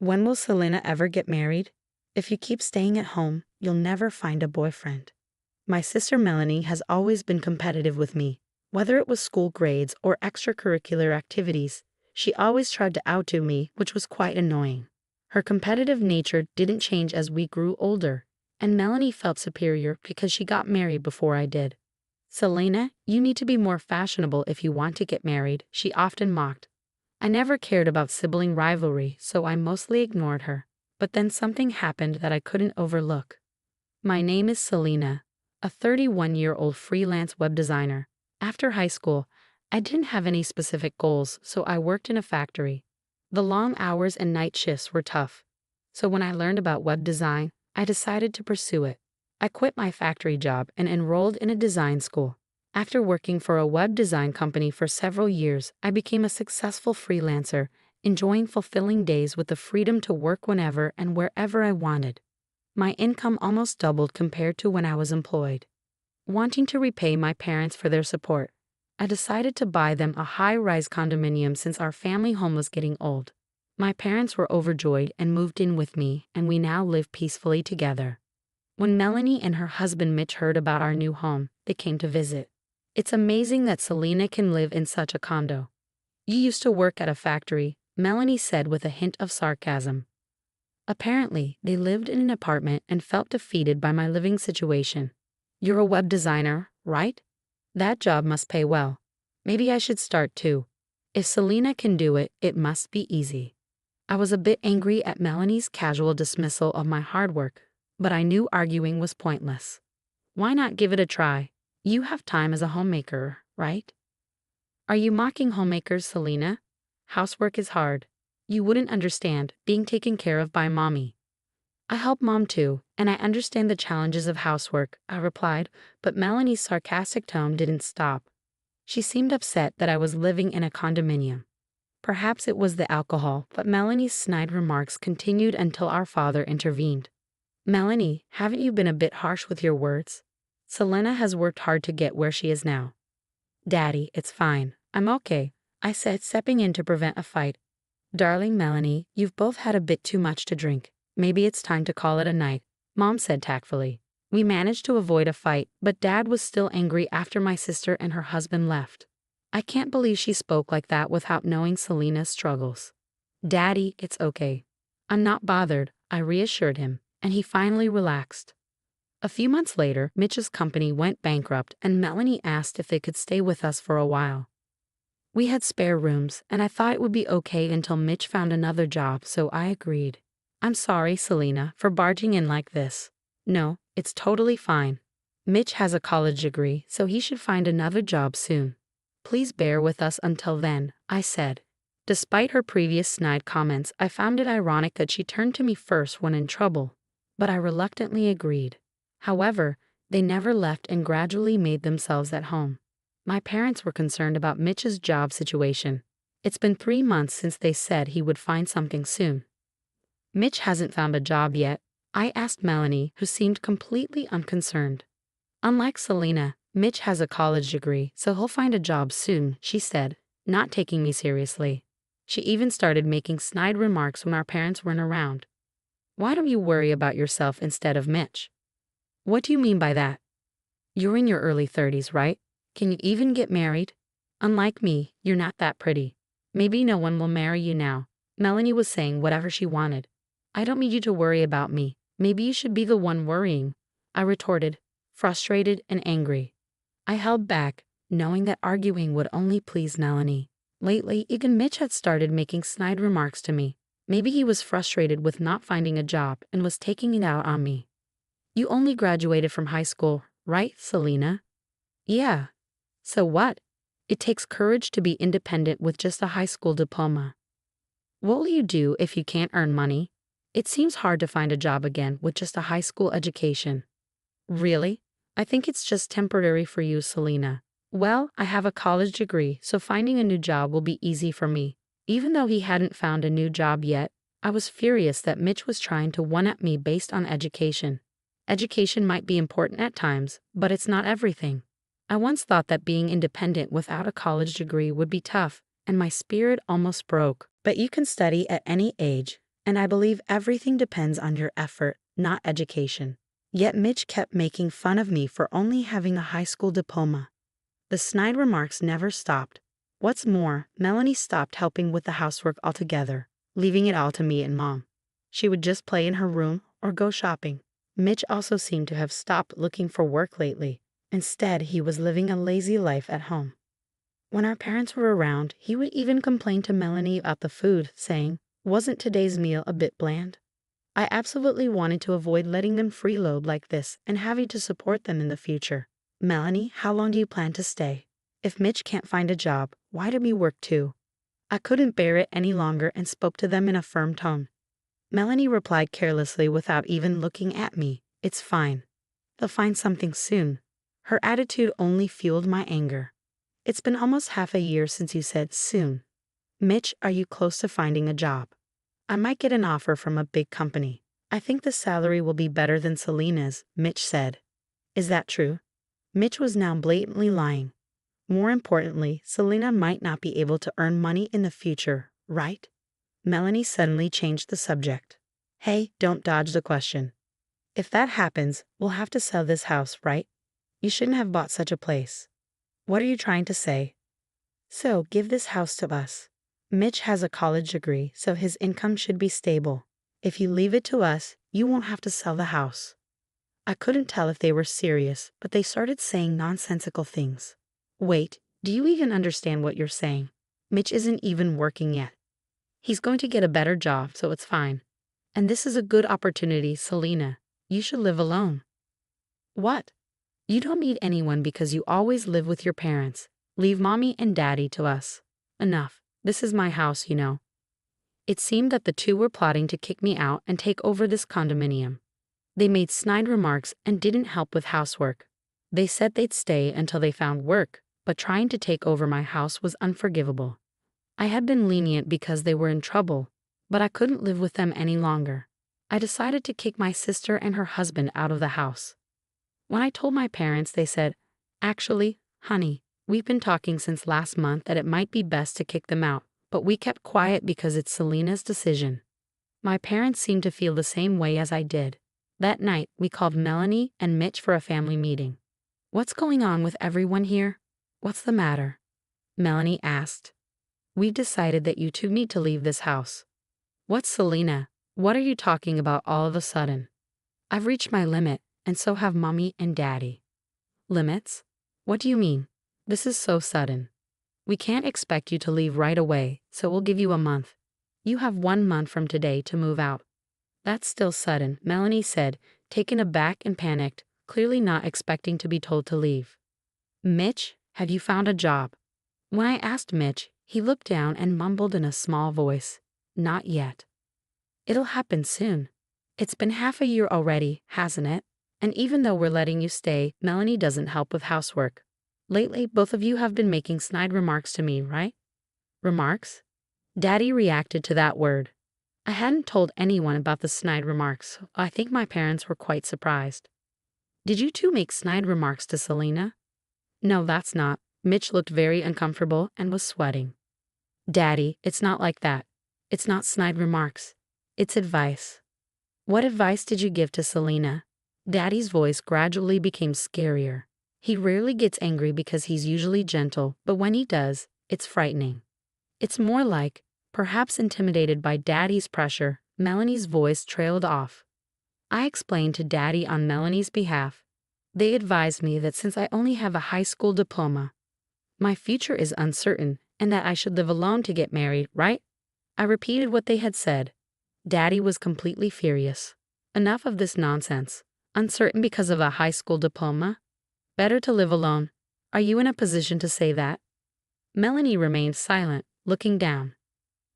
When will Selena ever get married? If you keep staying at home, you'll never find a boyfriend. My sister Melanie has always been competitive with me. Whether it was school grades or extracurricular activities, she always tried to outdo me, which was quite annoying. Her competitive nature didn't change as we grew older, and Melanie felt superior because she got married before I did. Selena, you need to be more fashionable if you want to get married, she often mocked. I never cared about sibling rivalry, so I mostly ignored her. But then something happened that I couldn't overlook. My name is Selena, a 31-year-old freelance web designer. After high school, I didn't have any specific goals, so I worked in a factory. The long hours and night shifts were tough. So when I learned about web design, I decided to pursue it. I quit my factory job and enrolled in a design school. After working for a web design company for several years, I became a successful freelancer, enjoying fulfilling days with the freedom to work whenever and wherever I wanted. My income almost doubled compared to when I was employed. Wanting to repay my parents for their support, I decided to buy them a high-rise condominium since our family home was getting old. My parents were overjoyed and moved in with me, and we now live peacefully together. When Melanie and her husband Mitch heard about our new home, they came to visit. It's amazing that Selena can live in such a condo. You used to work at a factory, Melanie said with a hint of sarcasm. Apparently, they lived in an apartment and felt defeated by my living situation. You're a web designer, right? That job must pay well. Maybe I should start too. If Selena can do it, it must be easy. I was a bit angry at Melanie's casual dismissal of my hard work, but I knew arguing was pointless. Why not give it a try? You have time as a homemaker, right? Are you mocking homemakers, Selena? Housework is hard. You wouldn't understand being taken care of by mommy. I help mom too, and I understand the challenges of housework, I replied, but Melanie's sarcastic tone didn't stop. She seemed upset that I was living in a condominium. Perhaps it was the alcohol, but Melanie's snide remarks continued until our father intervened. Melanie, haven't you been a bit harsh with your words? Selena has worked hard to get where she is now. Daddy, it's fine. I'm okay, I said, stepping in to prevent a fight. Darling Melanie, you've both had a bit too much to drink. Maybe it's time to call it a night, Mom said tactfully. We managed to avoid a fight, but Dad was still angry after my sister and her husband left. I can't believe she spoke like that without knowing Selena's struggles. Daddy, it's okay. I'm not bothered, I reassured him, and he finally relaxed. A few months later, Mitch's company went bankrupt and Melanie asked if they could stay with us for a while. We had spare rooms, and I thought it would be okay until Mitch found another job, so I agreed. I'm sorry, Selena, for barging in like this. No, it's totally fine. Mitch has a college degree, so he should find another job soon. Please bear with us until then, I said. Despite her previous snide comments, I found it ironic that she turned to me first when in trouble, but I reluctantly agreed. However, they never left and gradually made themselves at home. My parents were concerned about Mitch's job situation. It's been 3 months since they said he would find something soon. Mitch hasn't found a job yet, I asked Melanie, who seemed completely unconcerned. Unlike Selena, Mitch has a college degree, so he'll find a job soon, she said, not taking me seriously. She even started making snide remarks when our parents weren't around. Why don't you worry about yourself instead of Mitch? What do you mean by that? You're in your early 30s, right? Can you even get married? Unlike me, you're not that pretty. Maybe no one will marry you now. Melanie was saying whatever she wanted. I don't need you to worry about me. Maybe you should be the one worrying, I retorted, frustrated and angry. I held back, knowing that arguing would only please Melanie. Lately, even Mitch had started making snide remarks to me. Maybe he was frustrated with not finding a job and was taking it out on me. You only graduated from high school, right, Selena? Yeah. So what? It takes courage to be independent with just a high school diploma. What will you do if you can't earn money? It seems hard to find a job again with just a high school education. Really? I think it's just temporary for you, Selena. Well, I have a college degree, so finding a new job will be easy for me. Even though he hadn't found a new job yet, I was furious that Mitch was trying to one-up me based on education. Education might be important at times, but it's not everything. I once thought that being independent without a college degree would be tough, and my spirit almost broke. But you can study at any age, And I believe everything depends on your effort, not education. Yet Mitch kept making fun of me for only having a high school diploma. The snide remarks never stopped. What's more, Melanie stopped helping with the housework altogether, leaving it all to me and Mom. She would just play in her room or go shopping. Mitch also seemed to have stopped looking for work lately. Instead, he was living a lazy life at home. When our parents were around, he would even complain to Melanie about the food, saying, "Wasn't today's meal a bit bland?" I absolutely wanted to avoid letting them freeload like this and having to support them in the future. "Melanie, how long do you plan to stay? If Mitch can't find a job, why do we work too?" I couldn't bear it any longer and spoke to them in a firm tone. Melanie replied carelessly without even looking at me, "It's fine. They'll find something soon." Her attitude only fueled my anger. "It's been almost half a year since you said soon. Mitch, are you close to finding a job? I might get an offer from a big company. I think the salary will be better than Selena's," Mitch said. Is that true? Mitch was now blatantly lying. More importantly, Selena might not be able to earn money in the future, right? Melanie suddenly changed the subject. "Hey, don't dodge the question. If that happens, we'll have to sell this house, right? You shouldn't have bought such a place. What are you trying to say?" "So, give this house to us. Mitch has a college degree, so his income should be stable. If you leave it to us, you won't have to sell the house." I couldn't tell if they were serious, but they started saying nonsensical things. "Wait, do you even understand what you're saying? Mitch isn't even working yet. He's going to get a better job, so it's fine. And this is a good opportunity, Selena. You should live alone." "What? You don't need anyone because you always live with your parents. Leave mommy and daddy to us." "Enough. This is my house, you know." It seemed that the two were plotting to kick me out and take over this condominium. They made snide remarks and didn't help with housework. They said they'd stay until they found work, but trying to take over my house was unforgivable. I had been lenient because they were in trouble, but I couldn't live with them any longer. I decided to kick my sister and her husband out of the house. When I told my parents, they said, "Actually, honey, we've been talking since last month that it might be best to kick them out, but we kept quiet because it's Selena's decision." My parents seemed to feel the same way as I did. That night, we called Melanie and Mitch for a family meeting. "What's going on with everyone here? What's the matter?" Melanie asked. "We've decided that you two need to leave this house." "What's Selena? What are you talking about all of a sudden?" "I've reached my limit, and so have mommy and daddy." "Limits? What do you mean? This is so sudden. We can't expect you to leave right away, so we'll give you a month. You have 1 month from today to move out." "That's still sudden," Melanie said, taken aback and panicked, clearly not expecting to be told to leave. "Mitch, have you found a job?" When I asked Mitch, he looked down and mumbled in a small voice, "Not yet." "It'll happen soon. It's been half a year already, hasn't it? And even though we're letting you stay, Melanie doesn't help with housework. Lately, both of you have been making snide remarks to me, right?" "Remarks?" Daddy reacted to that word. I hadn't told anyone about the snide remarks. I think my parents were quite surprised. "Did you two make snide remarks to Selena?" "No, that's not." Mitch looked very uncomfortable and was sweating. "Daddy, it's not like that. It's not snide remarks. It's advice." "What advice did you give to Selena?" Daddy's voice gradually became scarier. He rarely gets angry because he's usually gentle, but when he does, it's frightening. It's more like, perhaps intimidated by Daddy's pressure, Melanie's voice trailed off. I explained to Daddy on Melanie's behalf. They advised me that since I only have a high school diploma, my future is uncertain and that I should live alone to get married, right? I repeated what they had said. Daddy was completely furious. "Enough of this nonsense. Uncertain because of a high school diploma? Better to live alone. Are you in a position to say that?" Melanie remained silent, looking down.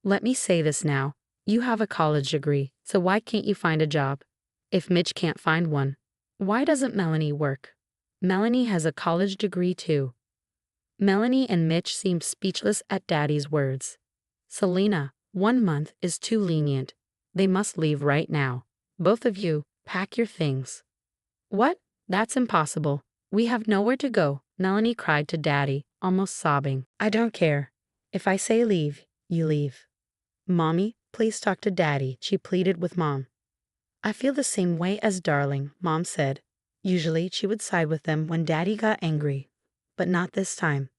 "Let me say this now. You have a college degree, so why can't you find a job? If Mitch can't find one, why doesn't Melanie work? Melanie has a college degree too." Melanie and Mitch seemed speechless at Daddy's words. "Selena, 1 month is too lenient. They must leave right now. Both of you, pack your things." "What? That's impossible. We have nowhere to go," Melanie cried to Daddy, almost sobbing. "I don't care. If I say leave, you leave. Mommy, Please talk to Daddy, she pleaded with Mom. I feel the same way as darling, Mom said. Usually she would side with them when Daddy got angry, but not this time.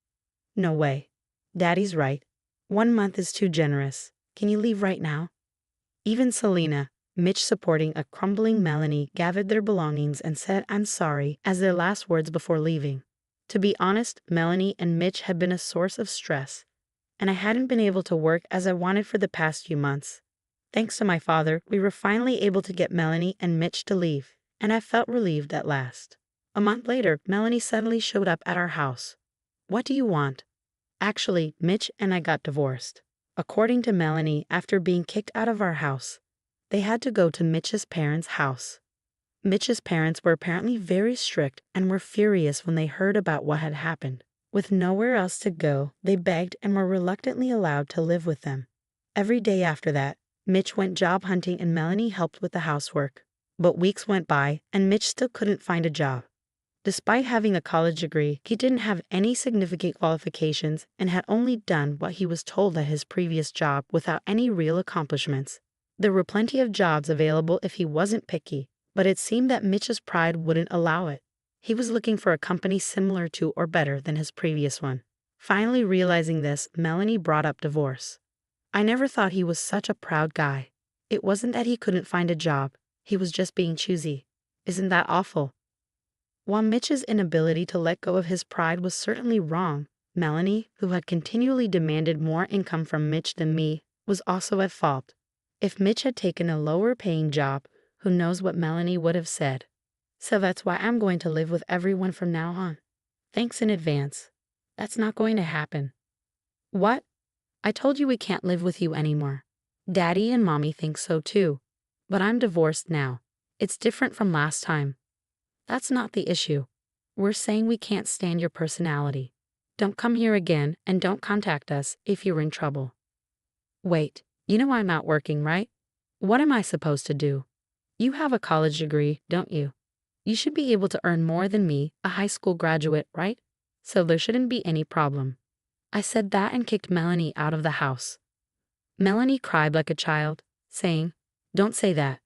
No way. Daddy's right. 1 month is too generous. Can you leave right now? Even Selena, Mitch supporting a crumbling Melanie, gathered their belongings and said I'm sorry as their last words before leaving. To be honest, Melanie and Mitch had been a source of stress, and I hadn't been able to work as I wanted for the past few months. Thanks to my father, we were finally able to get Melanie and Mitch to leave, and I felt relieved at last. A month later, Melanie suddenly showed up at our house. What do you want? Actually, Mitch and I got divorced. According to Melanie, after being kicked out of our house, they had to go to Mitch's parents' house. Mitch's parents were apparently very strict and were furious when they heard about what had happened. With nowhere else to go, they begged and were reluctantly allowed to live with them. Every day after that, Mitch went job hunting and Melanie helped with the housework. But weeks went by and Mitch still couldn't find a job. Despite having a college degree, he didn't have any significant qualifications and had only done what he was told at his previous job without any real accomplishments. There were plenty of jobs available if he wasn't picky, but it seemed that Mitch's pride wouldn't allow it. He was looking for a company similar to or better than his previous one. Finally realizing this, Melanie brought up divorce. I never thought he was such a proud guy. It wasn't that he couldn't find a job, he was just being choosy. Isn't that awful? While Mitch's inability to let go of his pride was certainly wrong, Melanie, who had continually demanded more income from Mitch than me, was also at fault. If Mitch had taken a lower-paying job, who knows what Melanie would have said. So that's why I'm going to live with everyone from now on. Thanks in advance. That's not going to happen. What? I told you we can't live with you anymore. Daddy and Mommy think so too. But I'm divorced now. It's different from last time. That's not the issue. We're saying we can't stand your personality. Don't come here again and don't contact us if you're in trouble. Wait, you know I'm not working, right? What am I supposed to do? You have a college degree, don't you? You should be able to earn more than me, a high school graduate, right? So there shouldn't be any problem. I said that and kicked Melanie out of the house. Melanie cried like a child, saying, Don't say that.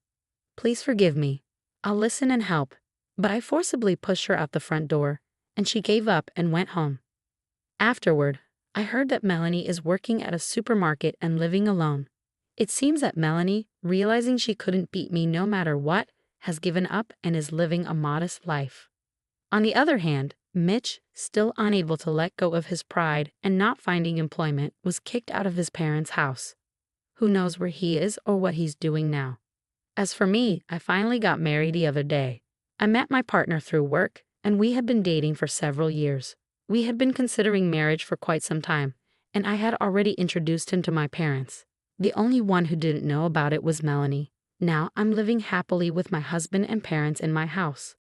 Please forgive me. I'll listen and help. But I forcibly pushed her out the front door, and she gave up and went home. Afterward, I heard that Melanie is working at a supermarket and living alone. It seems that Melanie, realizing she couldn't beat me no matter what, has given up and is living a modest life. On the other hand, Mitch, still unable to let go of his pride and not finding employment, was kicked out of his parents' house. Who knows where he is or what he's doing now? As for me, I finally got married the other day. I met my partner through work, and we had been dating for several years. We had been considering marriage for quite some time, and I had already introduced him to my parents. The only one who didn't know about it was Melanie. Now I'm living happily with my husband and parents in my house.